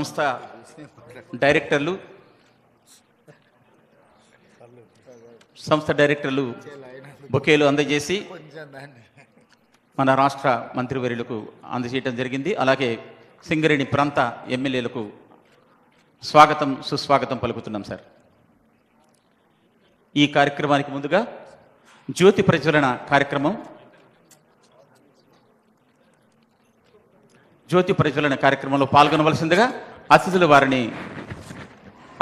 సంస్థ డైరెక్టర్లు బొకేలు అందజేసి మన రాష్ట్ర మంత్రివర్యులకు అందజేయడం జరిగింది. అలాగే సింగరేణి ప్రాంత ఎమ్మెల్యేలకు స్వాగతం సుస్వాగతం పలుకుతున్నాం సార్. ఈ కార్యక్రమానికి ముందుగా జ్యోతి ప్రజ్వలన కార్యక్రమంలో పాల్గొనవలసిందిగా అతిథుల వారిని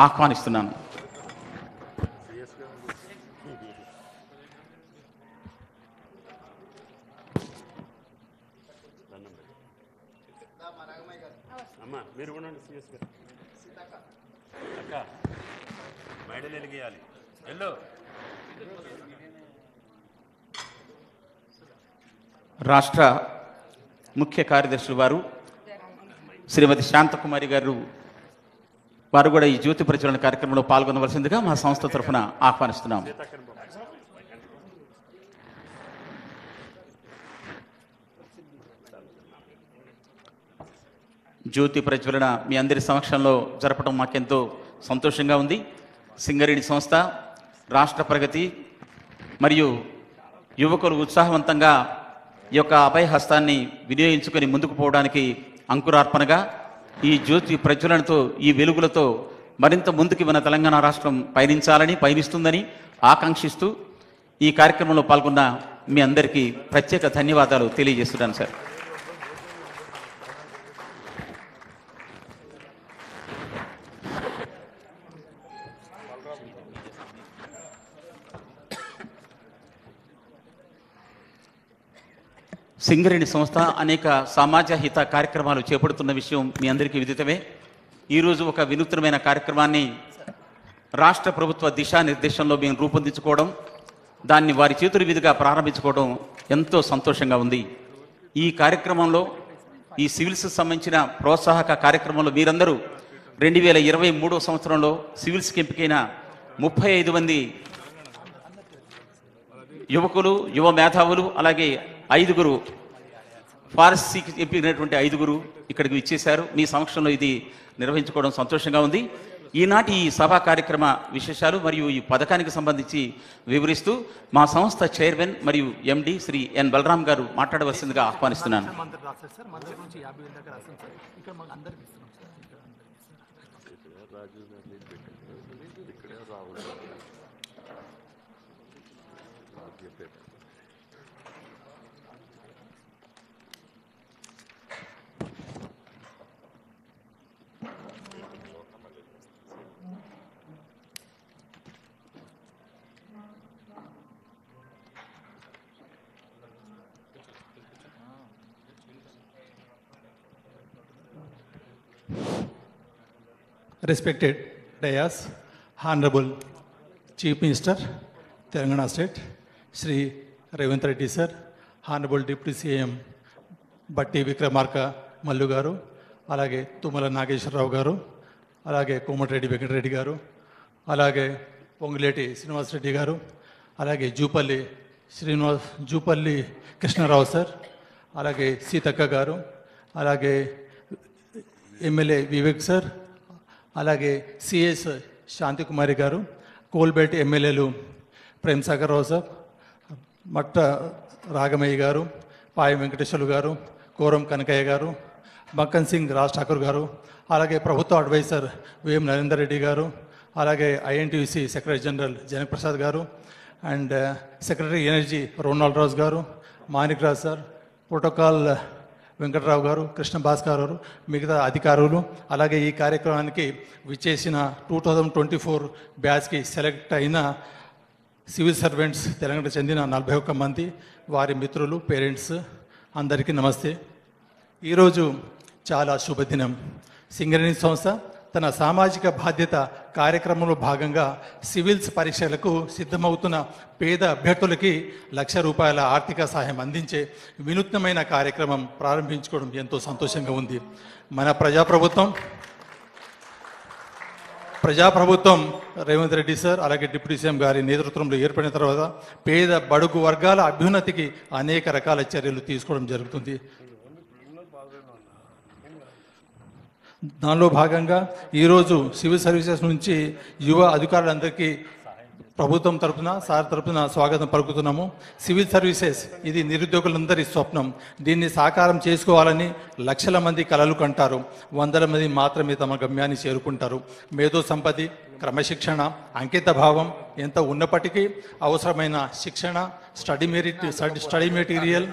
ఆహ్వానిస్తున్నాను. రాష్ట్ర ముఖ్య కార్యదర్శులు వారు శ్రీమతి శాంతకుమారి గారు వారు కూడా ఈ జ్యోతి ప్రజ్వలన కార్యక్రమంలో పాల్గొనవలసిందిగా మా సంస్థ తరఫున ఆహ్వానిస్తున్నాం. జ్యోతి ప్రజ్వలన మీ అందరి సమక్షంలో జరపడం మాకెంతో సంతోషంగా ఉంది. సింగరేణి సంస్థ రాష్ట్ర ప్రగతి మరియు యువకులు ఉత్సాహవంతంగా ఈ యొక్క అభయహస్తాన్ని వినియోగించుకొని ముందుకు పోవడానికి అంకురార్పణగా ఈ జ్యోతి ప్రజ్వలనతో ఈ వెలుగులతో మరింత ముందుకు మన తెలంగాణ రాష్ట్రం పయనిస్తుందని ఆకాంక్షిస్తూ ఈ కార్యక్రమంలో పాల్గొన్న మీ అందరికీ ప్రత్యేక ధన్యవాదాలు తెలియజేస్తున్నాను సార్. సింగరేణి సంస్థ అనేక సమాజ హిత కార్యక్రమాలు చేపడుతున్న విషయం మీ అందరికీ విదితమే. ఈరోజు ఒక వినూత్నమైన కార్యక్రమాన్ని రాష్ట్ర ప్రభుత్వ దిశానిర్దేశంలో మేము రూపొందించుకోవడం, దాన్ని వారి చేతుల మీదుగా ప్రారంభించుకోవడం ఎంతో సంతోషంగా ఉంది. ఈ కార్యక్రమంలో ఈ సివిల్స్ సంబంధించిన ప్రోత్సాహక కార్యక్రమంలో మీరందరూ 2023 సంవత్సరంలో సివిల్స్కి ఎంపికైన 35 మంది యువకులు, యువ మేధావులు, అలాగే 5 ఫారెస్ట్కి ఎంపికైనటువంటి 5 ఇక్కడికి ఇచ్చేశారు. మీ సమక్షంలో ఇది నిర్వహించుకోవడం సంతోషంగా ఉంది. ఈనాటి ఈ సభా కార్యక్రమ విశేషాలు మరియు ఈ పథకానికి సంబంధించి వివరిస్తూ మా సంస్థ చైర్మన్ మరియు ఎండి శ్రీ ఎన్ బలరాం గారు మాట్లాడవలసిందిగా ఆహ్వానిస్తున్నాను. Respected Dayas, Honorable Chief Minister, Telangana State, Shri Revant Reddy Sir, Honorable Deputy CM Batti Vikramarka Mallu Garu, alage Tumala Nageshwarrao Garu, alage Komatreddy Venkatreddy Garu, alage Pongileti Srinivas Reddy Garu, alage Jupalli Krishnarao Sir, alage Sitaka Garu, alage MLA Vivek Sir, అలాగే CS Santhi Kumari గారు, coal belt ఎమ్మెల్యేలు ప్రేమ్ సాగర్ రావు sir, మట్ట రాగమయ్య గారు, పాయ వెంకటేశ్వర్లు గారు, quorum Kanakaiah గారు, మక్కన్ సింగ్ రాజ్ ఠాకూర్ గారు, అలాగే ప్రభుత్వ advisor VM Narender Reddy గారు, అలాగే INTUC secretary general Janak Prasad గారు, అండ్ సెక్రటరీ ఎనర్జీ రోనాల్డ్ రాజు గారు, మాణిక్ రాజ్ సార్, ప్రోటోకాల్ వెంకటరావు గారు, కృష్ణ భాస్కర్ గారు, మిగతా అధికారులు, అలాగే ఈ కార్యక్రమానికి విచ్చేసిన 2024 బ్యాచ్కి సెలెక్ట్ అయిన సివిల్ సర్వెంట్స్ తెలంగాణకు చెందిన 41 మంది, వారి మిత్రులు, పేరెంట్స్ అందరికీ నమస్తే. ఈరోజు చాలా శుభదినం. సింగరేణి సంస్థ తన సామాజిక బాధ్యత కార్యక్రమంలో భాగంగా సివిల్స్ పరీక్షలకు సిద్ధమవుతున్న పేద అభ్యర్థులకి ₹1,00,000 ఆర్థిక సహాయం అందించే వినూత్నమైన కార్యక్రమం ప్రారంభించుకోవడం ఎంతో సంతోషంగా ఉంది. మన ప్రజాప్రభుత్వం రేవంత్ రెడ్డి సార్ అలాగే డిప్యూటీ సీఎం గారి నేతృత్వంలో ఏర్పడిన తర్వాత పేద బడుగు వర్గాల అభ్యున్నతికి అనేక రకాల చర్యలు తీసుకోవడం జరుగుతుంది. దానిలో భాగంగా ఈరోజు సివిల్ సర్వీసెస్ నుంచి యువ అధికారులందరికీ ప్రభుత్వం తరపున సార్ తరపున స్వాగతం పలుకుతున్నాము. సివిల్ సర్వీసెస్ ఇది నిరుద్యోగులందరి స్వప్నం. దీన్ని సాకారం చేసుకోవాలని లక్షల మంది కలలు కంటారు. వందల మంది మాత్రమే తమ గమ్యాన్ని చేరుకుంటారు. మేధో సంపత్తి, క్రమశిక్షణ, అంకిత భావం ఎంత ఉన్నప్పటికీ అవసరమైన శిక్షణ, స్టడీ మెటీరియల్,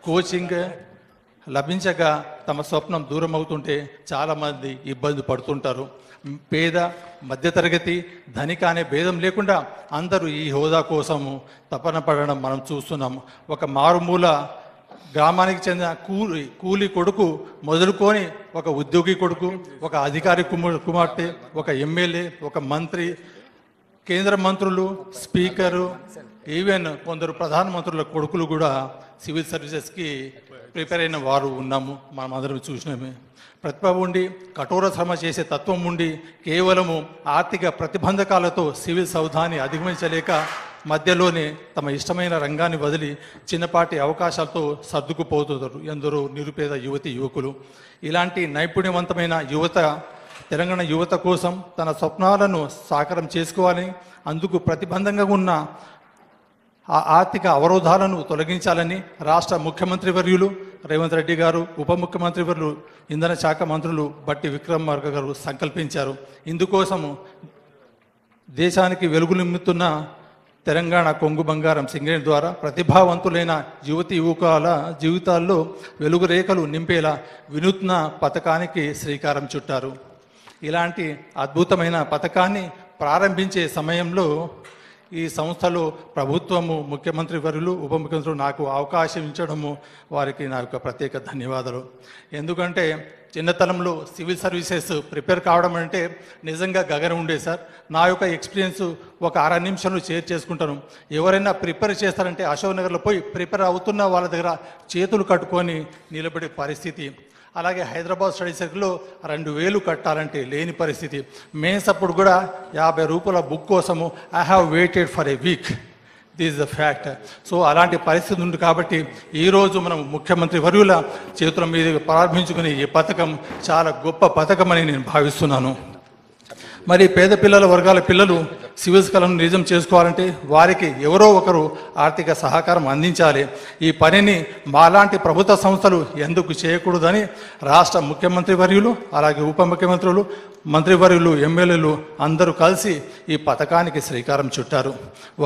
కోచింగ్ లభించక తమ స్వప్నం దూరం అవుతుంటే చాలామంది ఇబ్బంది పడుతుంటారు. పేద, మధ్యతరగతి, ధనిక అనే భేదం లేకుండా అందరూ ఈ హోదా కోసము తపన పడడం మనం చూస్తున్నాము. ఒక మారుమూల గ్రామానికి చెందిన కూలి కొడుకు మొదలుకొని ఒక ఉద్యోగి కొడుకు, ఒక అధికారి కుమార్తె, ఒక ఎమ్మెల్యే, ఒక మంత్రి, కేంద్ర మంత్రులు, స్పీకరు, ఈవెన్ కొందరు ప్రధానమంత్రుల కొడుకులు కూడా సివిల్ సర్వీసెస్కి ప్రిపేర్ అయిన వారు ఉన్నాము. మనం అందరం చూసినామే. ప్రతిభ ఉండి కఠోర శ్రమ చేసే తత్వం ఉండి కేవలము ఆర్థిక ప్రతిబంధకాలతో సివిల్ సౌధాన్ని అధిగమించలేక మధ్యలోనే తమ ఇష్టమైన రంగాన్ని వదిలి చిన్నపాటి అవకాశాలతో సర్దుకుపోతున్నారు ఎందరో నిరుపేద యువకులు. ఇలాంటి నైపుణ్యవంతమైన తెలంగాణ యువత కోసం తన స్వప్నాలను సాకారం చేసుకోవాలని, అందుకు ప్రతిబంధంగా ఉన్న ఆ ఆర్థిక అవరోధాలను తొలగించాలని రాష్ట్ర ముఖ్యమంత్రి వర్యులు రేవంత్ రెడ్డి గారు, ఉప ముఖ్యమంత్రి వర్యులు ఇంధన శాఖ మంత్రులు బట్టి విక్రమార్క గారు సంకల్పించారు. ఇందుకోసము దేశానికి వెలుగునిమ్ముతున్న తెలంగాణ కొంగు బంగారం సింగరేణి ద్వారా ప్రతిభావంతులైన యువకుల జీవితాల్లో వెలుగు రేఖలు నింపేలా వినూత్న పథకానికి శ్రీకారం చుట్టారు. ఇలాంటి అద్భుతమైన పథకాన్ని ప్రారంభించే సమయంలో ఈ సంస్థలో ప్రభుత్వము, ముఖ్యమంత్రి వర్యులు, ఉప ముఖ్యమంత్రులు నాకు అవకాశం ఇచ్చడము వారికి నా యొక్క ప్రత్యేక ధన్యవాదాలు. ఎందుకంటే చిన్నతనంలో సివిల్ సర్వీసెస్ ప్రిపేర్ కావడం అంటే నిజంగా గగనం ఉండే సార్. నా యొక్క ఎక్స్పీరియన్స్ ఒక 6 నిమిషంలో షేర్ చేసుకుంటాను. ఎవరైనా ప్రిపేర్ చేస్తారంటే అశోక్ నగర్లో పోయి ప్రిపేర్ అవుతున్న వాళ్ళ దగ్గర చేతులు కట్టుకొని నిలబడే పరిస్థితి. అలాగే హైదరాబాద్ స్టడీ సర్కిల్లో 2000 కట్టాలంటే లేని పరిస్థితి. మెయిన్స్ అప్పుడు కూడా 50 రూపాయల బుక్ కోసము I have waited for a week. This is the fact. So అలాంటి పరిస్థితి ఉంది కాబట్టి ఈరోజు మనం ముఖ్యమంత్రి వర్యుల చేతుల మీద ప్రారంభించుకునే ఈ పథకం చాలా గొప్ప పథకం అని నేను భావిస్తున్నాను. మరి పేద వర్గాల పిల్లలు సివిల్స్ కళను నిజం చేసుకోవాలంటే వారికి ఎవరో ఒకరు ఆర్థిక సహకారం అందించాలి. ఈ పనిని మాలాంటి ప్రభుత్వ సంస్థలు ఎందుకు చేయకూడదని రాష్ట్ర ముఖ్యమంత్రి వర్యులు, అలాగే ఉప ముఖ్యమంత్రులు, మంత్రివర్యులు, ఎమ్మెల్యేలు అందరూ కలిసి ఈ పథకానికి శ్రీకారం చుట్టారు.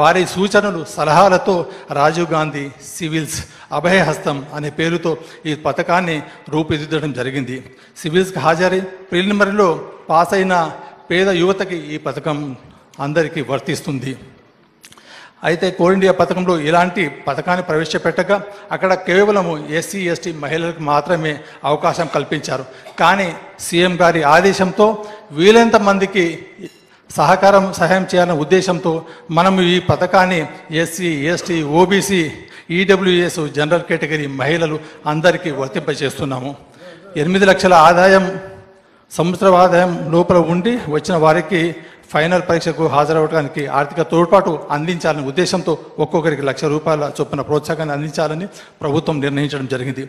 వారి సూచనలు, సలహాలతో రాజీవ్ గాంధీ సివిల్స్ అభయహస్తం అనే పేరుతో ఈ పథకాన్ని రూపుదిద్దడం జరిగింది. సివిల్స్కి హాజరై ప్రిలిమినరీలో పాస్ అయిన పేద యువతకి ఈ పథకం అందరికీ వర్తిస్తుంది. అయితే కోల్ ఇండియా పథకంలో ఇలాంటి పథకాన్ని ప్రవేశపెట్టగా అక్కడ కేవలము ఎస్సీ ఎస్టీ మహిళలకు మాత్రమే అవకాశం కల్పించారు. కానీ సీఎం గారి ఆదేశంతో వీలైనంత మందికి సహాయం చేయాలనే ఉద్దేశంతో మనం ఈ పథకాన్ని SC ST OBC EWS general category మహిళలు అందరికీ వర్తింపజేస్తున్నాము. 8 లక్షల ఆదాయం, సంవత్సర ఆదాయం లోపల ఉండి వచ్చిన వారికి ఫైనల్ పరీక్షకు హాజరవడానికి ఆర్థిక తోడ్పాటు అందించాలనే ఉద్దేశంతో ఒక్కొక్కరికి ₹1,00,000 చొప్పున ప్రోత్సాహాన్ని అందించాలని ప్రభుత్వం నిర్ణయించడం జరిగింది.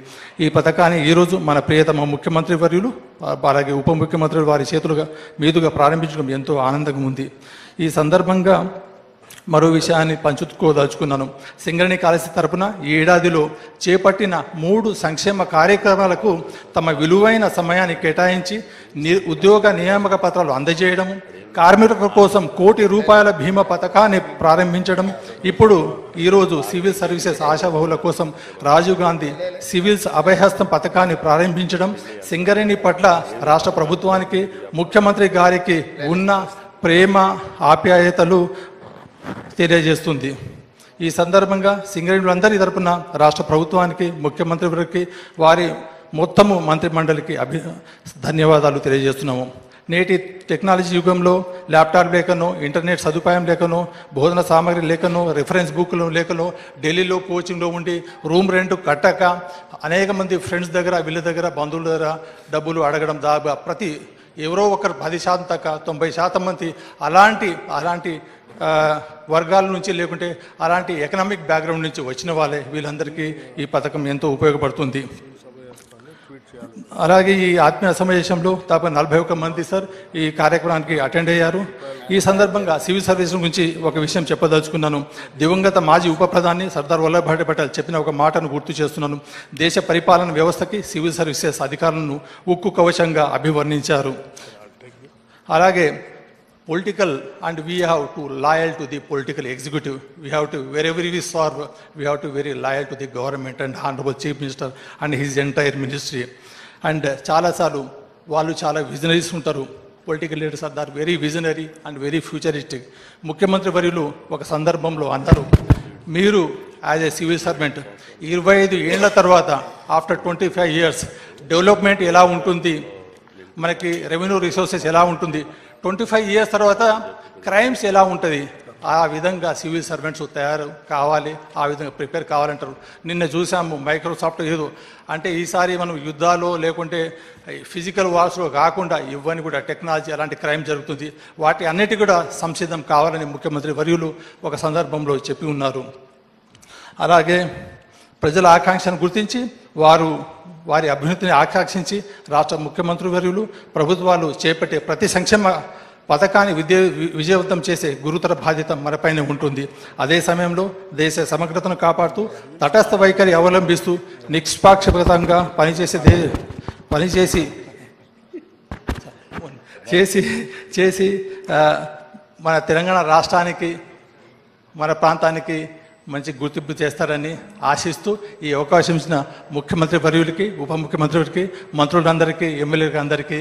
ఈ పథకాన్ని ఈరోజు మన ప్రియతమ ముఖ్యమంత్రి వర్యులు, అలాగే ఉప ముఖ్యమంత్రులు వారి మీదుగా ప్రారంభించడం ఎంతో ఆనందంగా ఉంది. ఈ సందర్భంగా మరో విషయాన్ని పంచుకోదలుచుకున్నాను. సింగరేణి కాలేజీ తరపున ఈ ఏడాదిలో చేపట్టిన 3 సంక్షేమ కార్యక్రమాలకు తమ విలువైన సమయాన్ని కేటాయించి ఉద్యోగ నియామక పత్రాలు అందజేయడం, కార్మికుల కోసం ₹1 కోటి బీమా పథకాన్ని ప్రారంభించడం, ఇప్పుడు ఈరోజు సివిల్ సర్వీసెస్ ఆశాబహుల కోసం రాజీవ్ గాంధీ సివిల్స్ అభయహస్తం పథకాన్ని ప్రారంభించడం సింగరేణి పట్ల రాష్ట్ర ప్రభుత్వానికి, ముఖ్యమంత్రి గారికి ఉన్న ప్రేమ, ఆప్యాయతలు తెలియజేస్తుంది. ఈ సందర్భంగా సింగరేణులందరి తరపున రాష్ట్ర ప్రభుత్వానికి, ముఖ్యమంత్రి వారికి, వారి మొత్తము మంత్రి మండలికి ధన్యవాదాలు తెలియజేస్తున్నాము. నేటి టెక్నాలజీ యుగంలో ల్యాప్టాప్ లేకనో, ఇంటర్నెట్ సదుపాయం లేకనో, భోజన సామాగ్రి లేకనో, రిఫరెన్స్ బుక్లు లేకనో, ఢిల్లీలో కోచింగ్లో ఉండి రూమ్ రెంట్ కట్టక అనేక మంది ఫ్రెండ్స్ దగ్గర, వీళ్ళ దగ్గర, బంధువుల దగ్గర డబ్బులు అడగడం ప్రతి ఎవరో ఒకరు 10% దాకా 90% మంది అలాంటి వర్గాల నుంచి, లేకుంటే అలాంటి ఎకనామిక్ బ్యాక్గ్రౌండ్ నుంచి వచ్చిన వాళ్ళే. వీళ్ళందరికీ ఈ పథకం ఎంతో ఉపయోగపడుతుంది. అలాగే ఈ ఆత్మీయ సమావేశంలో దాదాపు 41 మంది సార్ ఈ కార్యక్రమానికి అటెండ్ అయ్యారు. ఈ సందర్భంగా సివిల్ సర్వీస్ గురించి ఒక విషయం చెప్పదలుచుకున్నాను. దివంగత మాజీ ఉప ప్రధాని సర్దార్ వల్లభాయ్ పటేల్ చెప్పిన ఒక మాటను గుర్తు చేస్తున్నాను. దేశ పరిపాలన వ్యవస్థకి సివిల్ సర్వీసెస్ అధికారులను ఉక్కు కవచంగా అభివర్ణించారు. అలాగే political, and we have to loyal to the political executive. We have to, wherever we serve, we have to very loyal to the government and Honorable Chief Minister and his entire ministry. And చాలా సార్లు వాళ్ళు చాలా visionaries ఉంటారు. Political leaders are very visionary and very futuristic. ముఖ్యమంత్రి వర్యులు ఒక సందర్భంలో అన్నారు, మీరు యాజ్ ఏ సివిల్ సర్వెంట్ 25 ఏళ్ల తర్వాత ఆఫ్టర్ 25 years డెవలప్మెంట్ ఎలా ఉంటుంది, మనకి రెవెన్యూ రిసోర్సెస్ ఎలా ఉంటుంది, 25 years తర్వాత క్రైమ్స్ ఎలా ఉంటుంది, ఆ విధంగా సివిల్ సర్వెంట్స్ తయారు కావాలి, ఆ విధంగా ప్రిపేర్ కావాలంటారు. నిన్న చూసాము మైక్రోసాఫ్ట్ ఏదో అంటే ఈసారి మనం యుద్ధాలు లేకుంటే ఫిజికల్ వార్స్లో కాకుండా ఇవన్నీ కూడా టెక్నాలజీ అలాంటి క్రైమ్ జరుగుతుంది, వాటి అన్నిటి కూడా సంసిద్ధం కావాలని ముఖ్యమంత్రి వర్యులు ఒక సందర్భంలో చెప్పి ఉన్నారు. అలాగే ప్రజల ఆకాంక్షను గుర్తించి వారి అభివృద్ధిని ఆకాంక్షించి రాష్ట్ర ముఖ్యమంత్రి వర్యులు ప్రభుత్వాలు చేపట్టే ప్రతి సంక్షేమ పథకాన్ని విజయవంతం చేసే గురుతర బాధ్యత మనపైనే ఉంటుంది. అదే సమయంలో దేశ సమగ్రతను కాపాడుతూ తటస్థ వైఖరి అవలంబిస్తూ నిష్పాక్షపాతంగా చేసి మన తెలంగాణ రాష్ట్రానికి మన ప్రాంతానికి మంచి గుర్తింపు చేస్తారని ఆశిస్తూ ఈ అవకాశం ఇచ్చిన ముఖ్యమంత్రి వర్యులకి, ఉప ముఖ్యమంత్రికి, మంత్రులందరికీ, ఎమ్మెల్యేలకి అందరికీ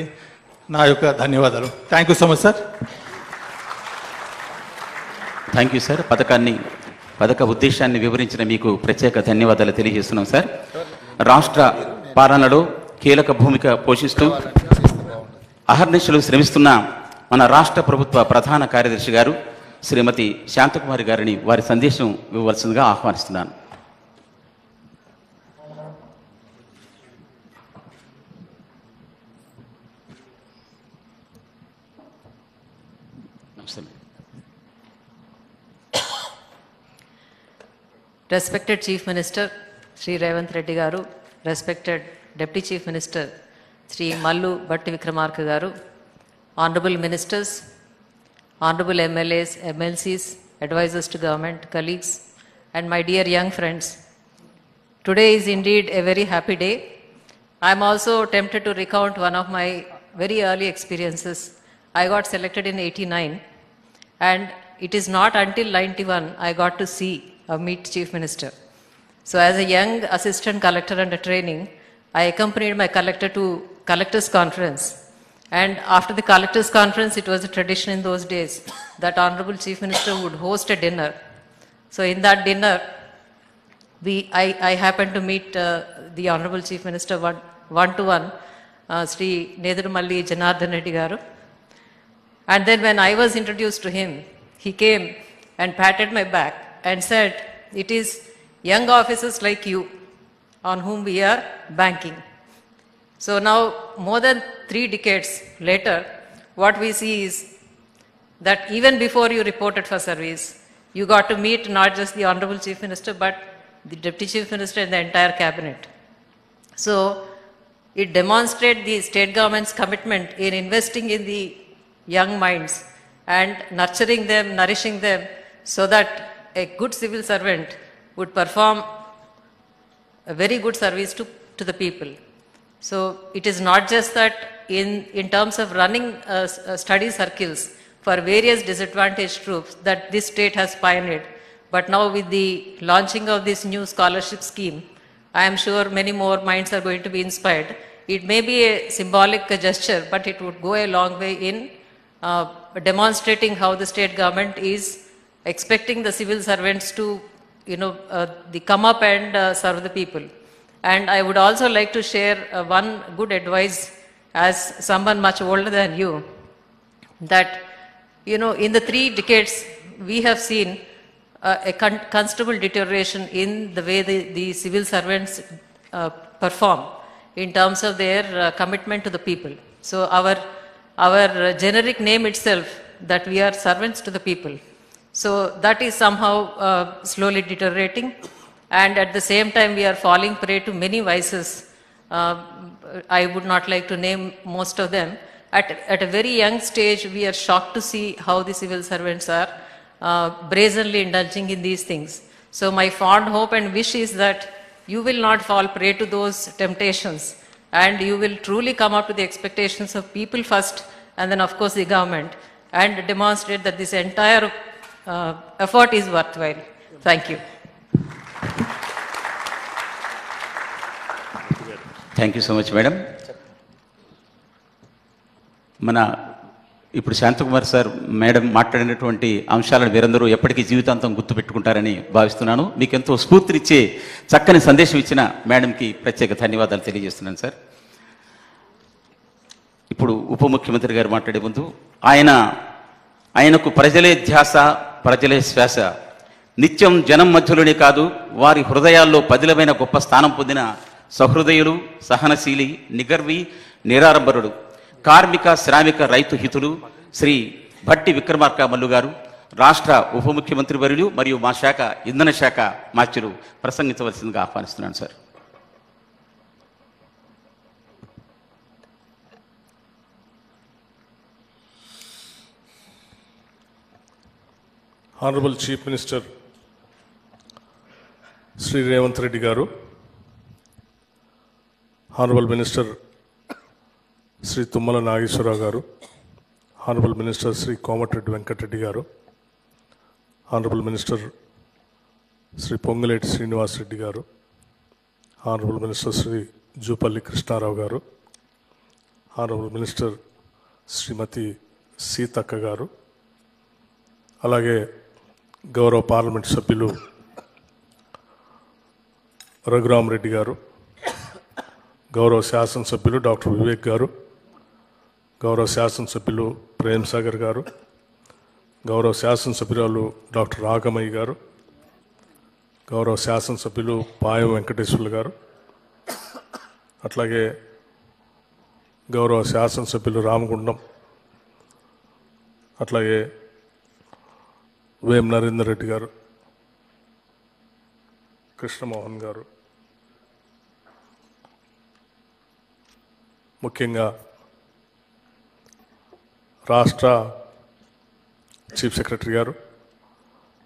నా యొక్క ధన్యవాదాలు. Thank you so much sir. Thank you sir. పథక ఉద్దేశాన్ని వివరించిన మీకు ప్రత్యేక ధన్యవాదాలు తెలియజేస్తున్నాం సార్. రాష్ట్ర పాలనలో కీలక భూమిక పోషిస్తూ అహర్నిశలు శ్రమిస్తున్న మన రాష్ట్ర ప్రభుత్వ ప్రధాన కార్యదర్శి గారు శ్రీమతి శాంతకుమారి గారిని వారి సందేశం ఇవ్వవలసిందిగా ఆహ్వానిస్తున్నాను. Respected Chief Minister Sri Revanth Reddy Garu, respected Deputy Chief Minister Sri Mallu Batti Vikramarka Garu, Honorable Ministers, Honorable MLAs, MLCs, advisors to government, colleagues, and my dear young friends. Today is indeed a very happy day. I am also tempted to recount one of my very early experiences. I got selected in 89, and it is not until 91 I got to see or meet Chief Minister. So as a young assistant collector under training, I accompanied my collector to collectors conference. And after the collectors conference, it was a tradition in those days that Honorable Chief Minister would host a dinner. So in that dinner, I happened to meet the Honorable Chief Minister one-to-one, Sri Nedurumalli Janardhan Reddy Garu. And then when I was introduced to him, he came and patted my back and said, "It is young officers like you on whom we are banking." So now, more than 3 decades later, what we see is that even before you reported for service, you got to meet not just the Honorable Chief Minister, but the Deputy Chief Minister and the entire cabinet. So it demonstrates the state government's commitment in investing in the young minds and nurturing them, nourishing them, so that a good civil servant would perform a very good service to the people. So it is not just that in terms of running study circles for various disadvantaged troops that this state has pioneered, but now with the launching of this new scholarship scheme, I am sure many more minds are going to be inspired. It may be a symbolic gesture, but it would go a long way in demonstrating how the state government is expecting the civil servants to, come up and serve the people. And I would also like to share one good advice as someone much older than you, that, in the 3 decades, we have seen a considerable deterioration in the way the civil servants perform in terms of their commitment to the people. So our generic name itself, that we are servants to the people. So that is somehow slowly deteriorating. And at the same time, we are falling prey to many vices I would not like to name most of them. At a very young stage, we are shocked to see how the civil servants are brazenly indulging in these things. So my fond hope and wish is that you will not fall prey to those temptations, and you will truly come up to the expectations of people first, and then of course the government, and demonstrate that this entire effort is worthwhile. Thank you. Thank you so much madam. మన ఇప్పుడు Shanthakumar sir madam మాట్లాడినటువంటి అంశాలను వీరందరూ ఎప్పటికీ జీవితాంతం గుర్తుపెట్టుకుంటారని భావిస్తున్నాను. మీకు ఎంతో స్ఫూర్తినిచ్చే చక్కని సందేశం ఇచ్చిన మేడంకి ప్రత్యేక ధన్యవాదాలు తెలియజేస్తున్నాను సార్. ఇప్పుడు ఉప ముఖ్యమంత్రి గారు మాట్లాడే ముందు ఆయనకు ప్రజలే ధ్యాస, ప్రజలే శ్వాస, నిత్యం జనం మధ్యలోనే కాదు వారి హృదయాల్లో పదిలమైన గొప్ప స్థానం పొందిన సహృదయులు, సహనశీలి, నిగర్వి, నిరాడంబరుడు, కార్మిక, శ్రామిక, రైతు హితులు శ్రీ భట్టి విక్రమార్క మల్లు గారు, రాష్ట్ర ఉప ముఖ్యమంత్రి వర్యులు మరియు మా శాఖ ఇంధన శాఖ మాత్యులు ప్రసంగించవలసిందిగా ఆహ్వానిస్తున్నాను sir. Honorable Chief Minister Sri Revanth Reddy Garu, Honorable Minister Sri Tummala Nageshwara Garu, Honorable Minister Sri Komatreddy Venkat Reddy Garu, Honorable Minister Sri Ponguletti Srinivas Reddy Garu, Honorable Minister Sri Jupalli Krishna Rao Garu, Honorable Minister Srimati Seetaka Garu, అలాగే గౌరవ parliament సభ్యులు రఘురామ్ రెడ్డి గారు, గౌరవ శాసనసభ్యులు doctor Vivek గారు, గౌరవ శాసనసభ్యులు ప్రేమ్ సాగర్ గారు, గౌరవ శాసనసభ్యురాలు డాక్టర్ రాగమయ్య గారు, గౌరవ శాసనసభ్యులు పాయం వెంకటేశ్వర్లు గారు, అట్లాగే గౌరవ శాసనసభ్యులు రామగుండం, అట్లాగే వేం నరేందర్ రెడ్డి గారు, కృష్ణమోహన్ గారు, ముఖ్యంగా రాష్ట్ర చీఫ్ సెక్రటరీ గారు,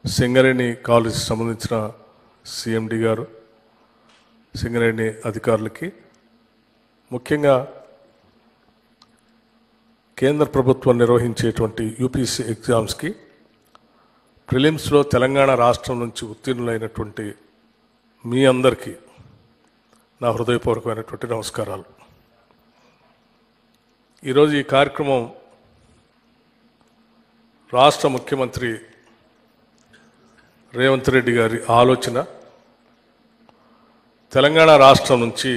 సింగరేణి కాలేజీకి సంబంధించిన సిఎండి గారు, సింగరేణి అధికారులకి, ముఖ్యంగా కేంద్ర ప్రభుత్వం నిర్వహించేటువంటి యూపీఎస్సీ ఎగ్జామ్స్కి ప్రిలిమ్స్లో తెలంగాణ రాష్ట్రం నుంచి ఉత్తీర్ణులైనటువంటి మీ అందరికీ నా హృదయపూర్వకమైనటువంటి నమస్కారాలు. ఈరోజు ఈ కార్యక్రమం రాష్ట్ర ముఖ్యమంత్రి రేవంత్ రెడ్డి గారి ఆలోచన. తెలంగాణ రాష్ట్రం నుంచి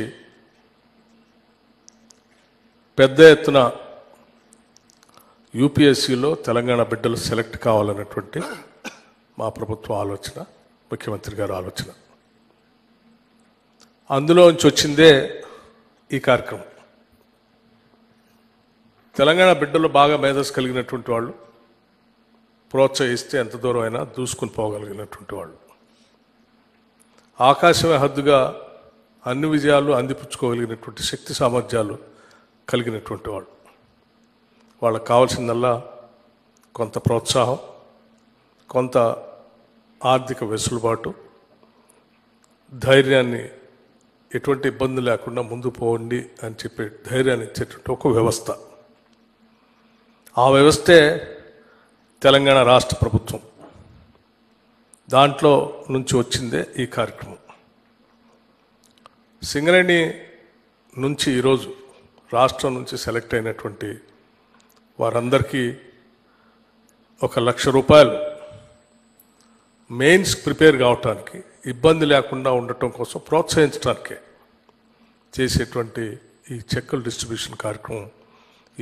పెద్ద ఎత్తున యూపీఎస్సీలో తెలంగాణ బిడ్డలు సెలెక్ట్ కావాలన్నటువంటి మా ప్రభుత్వ ఆలోచన, ముఖ్యమంత్రి గారి ఆలోచన. అందులోంచి వచ్చిందే ఈ కార్యక్రమం. తెలంగాణ బిడ్డలు బాగా మేధస్సు కలిగినటువంటి వాళ్ళు, ప్రోత్సహిస్తే ఎంత దూరం అయినా దూసుకుని పోగలిగినటువంటి వాళ్ళు, ఆకాశమే హద్దుగా అన్ని విజయాలు అందిపుచ్చుకోగలిగినటువంటి శక్తి సామర్థ్యాలు కలిగినటువంటి వాళ్ళు. వాళ్ళకు కావాల్సిందల్లా కొంత ప్రోత్సాహం, కొంత ఆర్థిక వెసులుబాటు, ధైర్యాన్ని, ఎటువంటి ఇబ్బంది లేకుండా ముందు పోండి అని చెప్పే ధైర్యాన్ని ఇచ్చేటువంటి ఒక వ్యవస్థ. ఆ వ్యవస్థే తెలంగాణ రాష్ట్ర ప్రభుత్వం. దాంట్లో నుంచి వచ్చిందే ఈ కార్యక్రమం. సింగరేణి నుంచి ఈరోజు రాష్ట్రం నుంచి సెలెక్ట్ అయినటువంటి వారందరికీ 1,00,000 రూపాయలు మెయిన్స్ ప్రిపేర్ కావటానికి, ఇబ్బంది లేకుండా ఉండటం కోసం ప్రోత్సహించడానికే చేసేటువంటి ఈ చెక్కుల డిస్ట్రిబ్యూషన్ కార్యక్రమం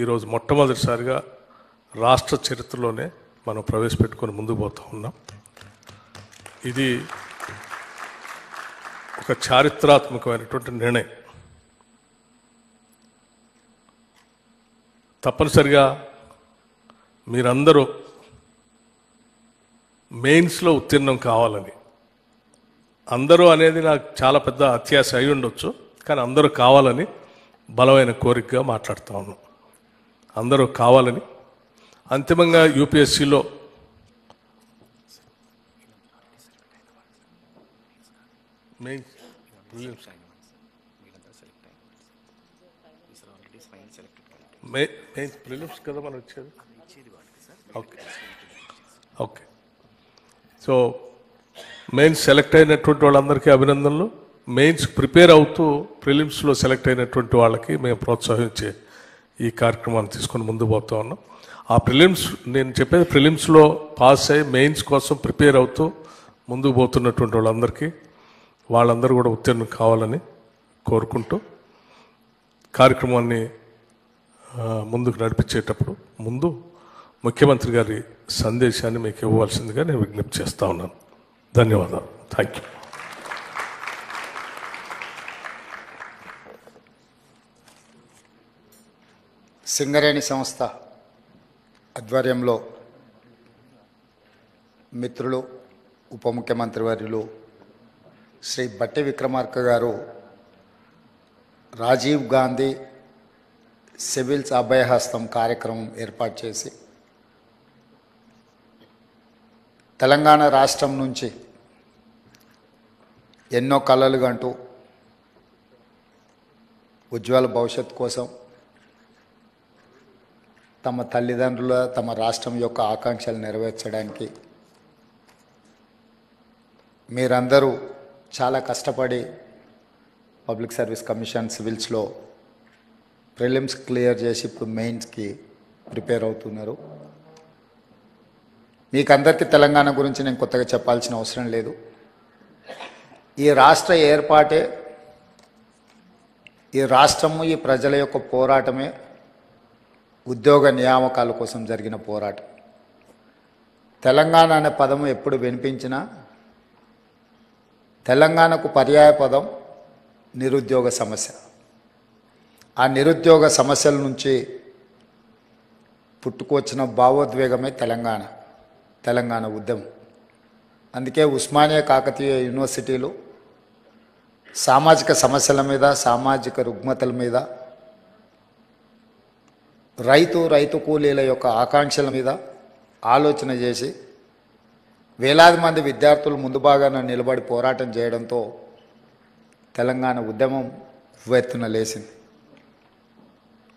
ఈరోజు మొట్టమొదటిసారిగా రాష్ట్ర చరిత్రలోనే మనం ప్రవేశపెట్టుకొని ముందుకు పోతూ ఉన్నాం. ఇది ఒక చారిత్రాత్మకమైనటువంటి నిర్ణయం. తప్పనిసరిగా మీరందరూ మెయిన్స్లో ఉత్తీర్ణం కావాలని, అందరూ అనేది నాకు చాలా పెద్ద అత్యాశ అయి ఉండొచ్చు, కానీ అందరూ కావాలని బలమైన కోరికగా మాట్లాడుతూ ఉన్నాం. అందరూ కావాలని. అంతిమంగా యూపీఎస్సీలో మెయిన్స్ ప్రిలిమ్స్ కదా మనం వచ్చేది. Okay okay. So mains select అయినటువంటి వాళ్ళందరికీ అభినందనలు. మెయిన్స్ ప్రిపేర్ అవుతూ ప్రిలిమ్స్లో సెలెక్ట్ అయినటువంటి వాళ్ళకి మేము ప్రోత్సహించే ఈ కార్యక్రమాన్ని తీసుకొని ముందుకు పోతూ ఉన్నాం. ఆ ప్రిలిమ్స్, నేను చెప్పేది ప్రిలిమ్స్లో పాస్ అయ్యి మెయిన్స్ కోసం ప్రిపేర్ అవుతూ ముందుకు పోతున్నటువంటి వాళ్ళందరూ కూడా ఉత్తీర్ణం కావాలని కోరుకుంటూ కార్యక్రమాన్ని ముందుకు నడిపించేటప్పుడు ముందు ముఖ్యమంత్రి గారి సందేశాన్ని మీకు ఇవ్వవలసిందిగా నేను విజ్ఞప్తి చేస్తూ ఉన్నాను. ధన్యవాదాలు. Thank you. సింగరేణి సంస్థ ఆధ్వర్యంలో మిత్రులు ఉప ముఖ్యమంత్రి వర్యులు శ్రీ బట్టి విక్రమార్క గారు రాజీవ్ గాంధీ సివిల్స్ అభయహస్తం కార్యక్రమం ఏర్పాటు చేసి తెలంగాణ రాష్ట్రం నుంచి ఎన్నో కలలు కంటూ ఉజ్వల భవిష్యత్తు కోసం తమ తల్లిదండ్రుల తమ రాష్ట్రం యొక్క ఆకాంక్షలు నెరవేర్చడానికి మీరందరూ చాలా కష్టపడి పబ్లిక్ సర్వీస్ కమిషన్ సివిల్స్లో ప్రిలిమ్స్ క్లియర్ చేసి ఇప్పుడు మెయిన్స్కి ప్రిపేర్ అవుతున్నారు. మీకు అందరికీ తెలంగాణ గురించి నేను కొత్తగా చెప్పాల్సిన అవసరం లేదు. ఈ రాష్ట్ర ఏర్పాటే, ఈ రాష్ట్రము, ఈ ప్రజల యొక్క పోరాటమే ఉద్యోగ నియామకాల కోసం జరిగిన పోరాటం. తెలంగాణ అనే పదము ఎప్పుడు వినిపించినా తెలంగాణకు పర్యాయ పదం నిరుద్యోగ సమస్య. ఆ నిరుద్యోగ సమస్యల నుంచి పుట్టుకొచ్చిన భావోద్వేగమే తెలంగాణ ఉద్యమం. అందుకే ఉస్మానియా కాకతీయ యూనివర్సిటీలు సామాజిక సమస్యల మీద, సామాజిక రుగ్మతల మీద, రైతు కూలీల యొక్క ఆకాంక్షల మీద ఆలోచన చేసి వేలాది మంది విద్యార్థులు ముందు భాగాన నిలబడి పోరాటం చేయడంతో తెలంగాణ ఉద్యమం ఉవ్వెత్తున లేచింది.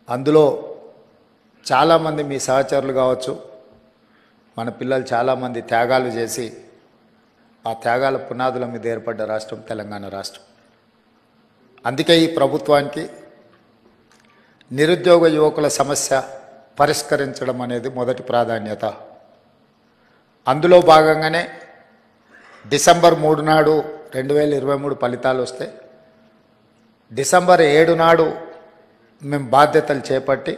అందులో చాలామంది మీ సహచరులు కావచ్చు, మన పిల్లలు చాలామంది త్యాగాలు చేసి ఆ త్యాగాల పునాదుల మీద ఏర్పడ్డ రాష్ట్రం తెలంగాణ రాష్ట్రం. అందుకే ఈ ప్రభుత్వానికి నిరుద్యోగ యువకుల సమస్య పరిష్కరించడం అనేది మొదటి ప్రాధాన్యత. అందులో భాగంగానే డిసెంబర్ 3 నాడు 2023 ఫలితాలు వస్తే డిసెంబర్ 7 నాడు మేము బాధ్యతలు చేపట్టి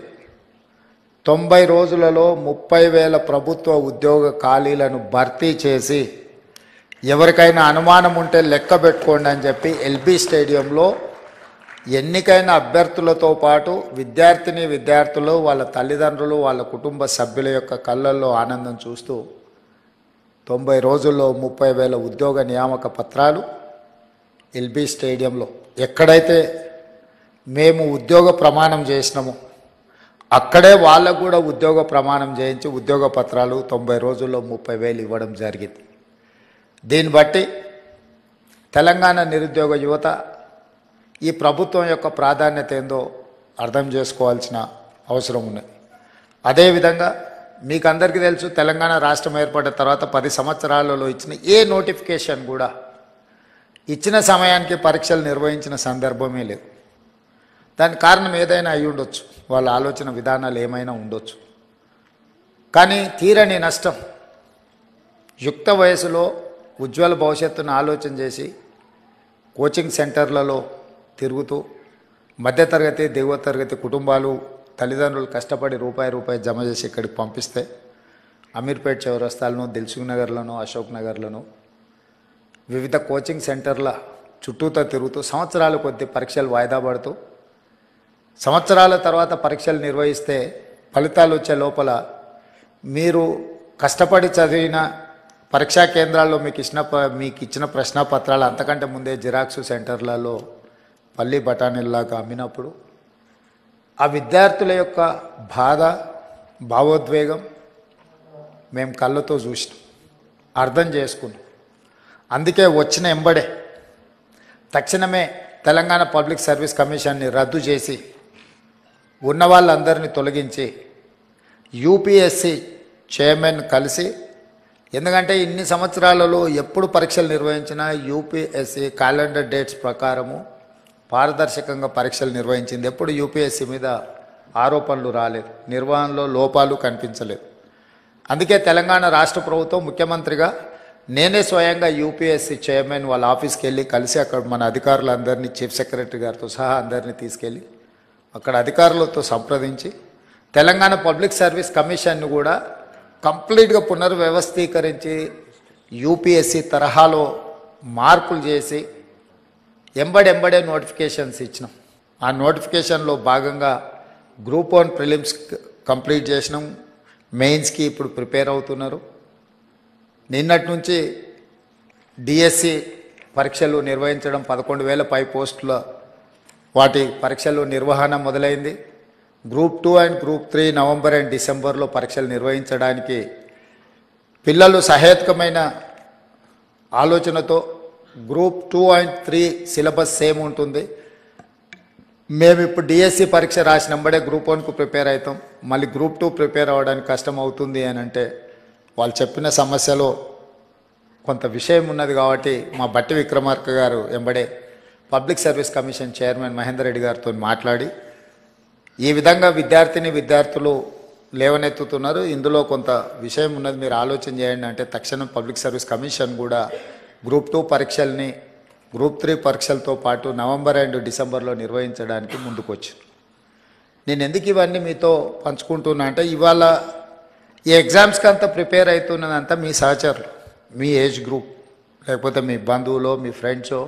90 రోజులలో 30,000 ప్రభుత్వ ఉద్యోగ ఖాళీలను భర్తీ చేసి ఎవరికైనా అనుమానం ఉంటే లెక్క పెట్టుకోండి అని చెప్పి ఎల్బీ స్టేడియంలో ఎన్నికైన అభ్యర్థులతో పాటు విద్యార్థులు, వాళ్ళ తల్లిదండ్రులు, వాళ్ళ కుటుంబ సభ్యుల యొక్క కళ్ళల్లో ఆనందం చూస్తూ 90 రోజుల్లో 30,000 ఉద్యోగ నియామక పత్రాలు ఎల్బీ స్టేడియంలో ఎక్కడైతే మేము ఉద్యోగ ప్రమాణం చేసినామో అక్కడే వాళ్ళకు కూడా ఉద్యోగ ప్రమాణం చేయించి ఉద్యోగ పత్రాలు 90 రోజుల్లో 30,000 ఇవ్వడం జరిగింది. దీన్ని బట్టి తెలంగాణ నిరుద్యోగ యువత ఈ ప్రభుత్వం యొక్క ప్రాధాన్యత ఏందో అర్థం చేసుకోవాల్సిన అవసరం ఉన్నది. అదేవిధంగా మీకు అందరికీ తెలుసు, తెలంగాణ రాష్ట్రం ఏర్పడిన తర్వాత 10 సంవత్సరాలలో ఇచ్చిన ఏ నోటిఫికేషన్ కూడా ఇచ్చిన సమయానికి పరీక్షలు నిర్వహించిన సందర్భమే లేదు. దానికి కారణం ఏదైనా అయి ఉండొచ్చు, వాళ్ళ ఆలోచన విధానాలు ఏమైనా ఉండొచ్చు. కానీ తీరని నష్టం, యుక్త వయసులో ఉజ్వల భవిష్యత్తును ఆలోచన చేసి కోచింగ్ సెంటర్లలో తిరుగుతూ మధ్యతరగతి, దిగువ తరగతి కుటుంబాలు తల్లిదండ్రులు కష్టపడి రూపాయి జమ చేసి ఇక్కడికి పంపిస్తే అమీర్పేట్ చౌరస్తాలను, దిల్సుఖ్ నగర్లను, అశోక్ నగర్లను వివిధ కోచింగ్ సెంటర్ల చుట్టూతో తిరుగుతూ సంవత్సరాల కొద్ది పరీక్షలు వాయిదా పడుతూ సంవత్సరాల తర్వాత పరీక్షలు నిర్వహిస్తే ఫలితాలు వచ్చే లోపల మీరు కష్టపడి చదివిన పరీక్షా కేంద్రాల్లో మీకు ఇచ్చిన ప్రశ్నాపత్రాలు అంతకంటే ముందే జిరాక్స్ సెంటర్లలో పల్లి బఠానీల్లాగా అమ్మినప్పుడు ఆ విద్యార్థుల యొక్క బాధ, భావోద్వేగం మేము కళ్ళతో చూసినాం, అర్థం చేసుకున్నాం. అందుకే వచ్చిన ఎంబడే తక్షణమే తెలంగాణ పబ్లిక్ సర్వీస్ కమిషన్ని రద్దు చేసి ఉన్న వాళ్ళందరినీ తొలగించి యూపీఎస్సి చైర్మన్ కలిసి, ఎందుకంటే ఇన్ని సంవత్సరాలలో ఎప్పుడు పరీక్షలు నిర్వహించినా యూపీఎస్సి క్యాలెండర్ డేట్స్ ప్రకారము పారదర్శకంగా పరీక్షలు నిర్వహించింది. ఎప్పుడు యూపీఎస్సి మీద ఆరోపణలు రాలేదు, నిర్వహణలో లోపాలు కనిపించలేదు. అందుకే తెలంగాణ రాష్ట్ర ప్రభుత్వం ముఖ్యమంత్రిగా నేనే స్వయంగా యూపీఎస్సి చైర్మన్ వాళ్ళ ఆఫీస్కి వెళ్ళి కలిసి అక్కడ మన అధికారులందరినీ, చీఫ్ సెక్రటరీ గారితో సహా అందరినీ తీసుకెళ్ళి అక్కడ అధికారులతో సంప్రదించి తెలంగాణ పబ్లిక్ సర్వీస్ కమిషన్ను కూడా కంప్లీట్గా పునర్వ్యవస్థీకరించి యూపీఎస్సి తరహాలో మార్పులు చేసి ఎంబడే నోటిఫికేషన్స్ ఇచ్చినాం. ఆ నోటిఫికేషన్లో భాగంగా గ్రూప్ 1 ప్రిలిమ్స్ కంప్లీట్ చేసినాం, మెయిన్స్కి ఇప్పుడు ప్రిపేర్ అవుతున్నారు. నిన్నటి నుంచి డిఎస్సి పరీక్షలు నిర్వహించడం 11,000 పై పోస్టుల వాటి పరీక్షలు నిర్వహణ మొదలైంది. Group 2 and group 3 November and డిసెంబర్లో పరీక్షలు నిర్వహించడానికి పిల్లలు సహేతుకమైన ఆలోచనతో గ్రూప్ 2 అండ్ 3 సిలబస్ సేమ్ ఉంటుంది. మేము ఇప్పుడు డిఎస్సి పరీక్ష రాసినంబడే గ్రూప్ 1కు ప్రిపేర్ అవుతాం, మళ్ళీ గ్రూప్ 2 ప్రిపేర్ అవ్వడానికి కష్టం అవుతుంది అని అంటే వాళ్ళు చెప్పిన సమస్యలో కొంత విషయం ఉన్నది కాబట్టి మా బట్టి విక్రమార్క గారు ఎంబడే public service commission chairman Mahender Reddy గారితో మాట్లాడి ఈ విధంగా విద్యార్థులు లేవనెత్తుతున్నారు, ఇందులో కొంత విషయం ఉన్నది, మీరు ఆలోచన చేయండి అంటే తక్షణం పబ్లిక్ సర్వీస్ కమిషన్ కూడా గ్రూప్ 2 పరీక్షల్ని గ్రూప్ 3 పరీక్షలతో పాటు నవంబర్ అండ్ డిసెంబర్లో నిర్వహించడానికి ముందుకొచ్చింది. నేను ఎందుకు ఇవన్నీ మీతో పంచుకుంటున్నా అంటే ఇవాళ ఈ ఎగ్జామ్స్కి అంతా ప్రిపేర్ అవుతున్నదంతా మీ సహచరులు, మీ ఏజ్ గ్రూప్, లేకపోతే మీ బంధువులో, మీ ఫ్రెండ్సో,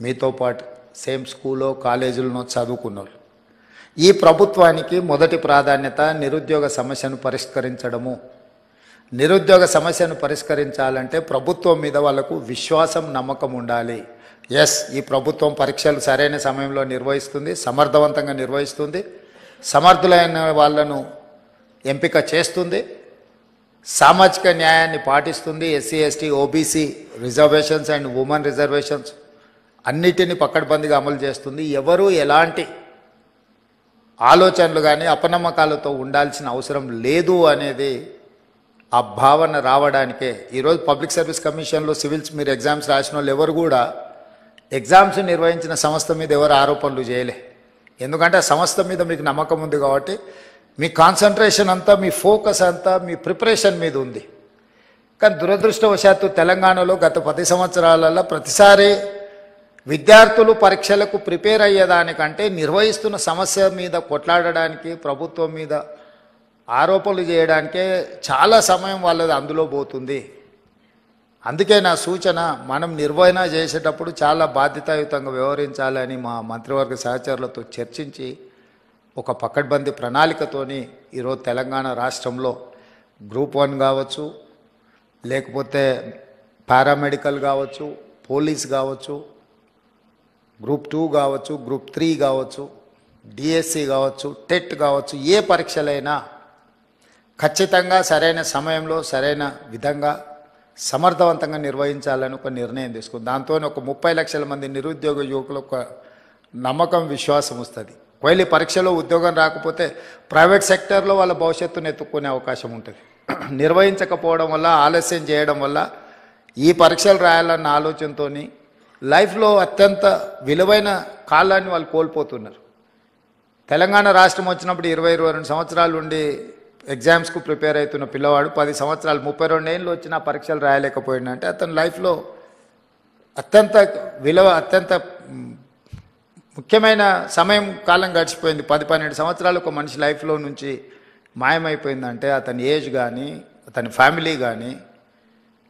మీతో పాటు సేమ్ స్కూల్లో కాలేజీలను చదువుకున్న వాళ్ళు. ఈ ప్రభుత్వానికి మొదటి ప్రాధాన్యత నిరుద్యోగ సమస్యను పరిష్కరించడము. నిరుద్యోగ సమస్యను పరిష్కరించాలంటే ప్రభుత్వం మీద వాళ్ళకు విశ్వాసం, నమ్మకం ఉండాలి. ఎస్, ఈ ప్రభుత్వం పరీక్షలు సరైన సమయంలో నిర్వహిస్తుంది, సమర్థవంతంగా నిర్వహిస్తుంది, సమర్థులైన వాళ్ళను ఎంపిక చేస్తుంది, సామాజిక న్యాయాన్ని పాటిస్తుంది, SC ST OBC reservations and women reservations అన్నిటినీ పకడ్బందీగా అమలు చేస్తుంది. ఎవరు ఎలాంటి ఆలోచనలు కానీ అపనమ్మకాలతో ఉండాల్సిన అవసరం లేదు అనేది ఆ భావన రావడానికే ఈరోజు పబ్లిక్ సర్వీస్ కమిషన్లో సివిల్స్ మీరు ఎగ్జామ్స్ రాసిన వాళ్ళు ఎవరు కూడా ఎగ్జామ్స్ నిర్వహించిన సంస్థ మీద ఎవరు ఆరోపణలు చేయలే. ఎందుకంటే ఆ సంస్థ మీద మీకు నమ్మకం ఉంది కాబట్టి మీ కాన్సన్ట్రేషన్ అంతా, మీ ఫోకస్ అంతా మీ ప్రిపరేషన్ మీద ఉంది. కానీ దురదృష్టవశాత్తు తెలంగాణలో గత 10 సంవత్సరాలలో ప్రతిసారి విద్యార్థులు పరీక్షలకు ప్రిపేర్ అయ్యేదానికంటే నిర్వహిస్తున్న సమస్య మీద కొట్లాడడానికి, ప్రభుత్వం మీద ఆరోపణలు చేయడానికే చాలా సమయం వాళ్ళది అందులో పోతుంది. అందుకే నా సూచన, మనం నిర్వహణ చేసేటప్పుడు చాలా బాధ్యతాయుతంగా వ్యవహరించాలని మా మంత్రివర్గ సహచరులతో చర్చించి ఒక పకడ్బందీ ప్రణాళికతోని ఈరోజు తెలంగాణ రాష్ట్రంలో గ్రూప్ 1 కావచ్చు, లేకపోతే పారామెడికల్ కావచ్చు, పోలీస్ కావచ్చు, గ్రూప్ 2 కావచ్చు, గ్రూప్ 3 కావచ్చు, డిఎస్సి కావచ్చు, టెట్ కావచ్చు, ఏ పరీక్షలైనా ఖచ్చితంగా సరైన సమయంలో సరైన విధంగా సమర్థవంతంగా నిర్వహించాలని ఒక నిర్ణయం తీసుకుంది. దాంతో ఒక 30 లక్షల మంది నిరుద్యోగ యువకులకు ఒక నమ్మకం, విశ్వాసం వస్తుంది. ఒకవేళ ఈ పరీక్షలో ఉద్యోగం రాకపోతే ప్రైవేట్ సెక్టర్లో వాళ్ళ భవిష్యత్తును ఎత్తుక్కునే అవకాశం ఉంటుంది. నిర్వహించకపోవడం వల్ల, ఆలస్యం చేయడం వల్ల ఈ పరీక్షలు రాయాలన్న ఆలోచనతో లైఫ్లో అత్యంత విలువైన కాలాన్ని వాళ్ళు కోల్పోతున్నారు. తెలంగాణ రాష్ట్రం వచ్చినప్పుడు 22 సంవత్సరాలు ఉండి ఎగ్జామ్స్కు ప్రిపేర్ అవుతున్న పిల్లవాడు 10 సంవత్సరాలు 32 ఏళ్ళు వచ్చినా పరీక్షలు రాయలేకపోయిందంటే అతని లైఫ్లో అత్యంత ముఖ్యమైన సమయం, కాలం గడిచిపోయింది. 10-12 సంవత్సరాలు ఒక మనిషి లైఫ్లో నుంచి మాయమైపోయిందంటే అతని ఏజ్ కానీ, అతని ఫ్యామిలీ కానీ,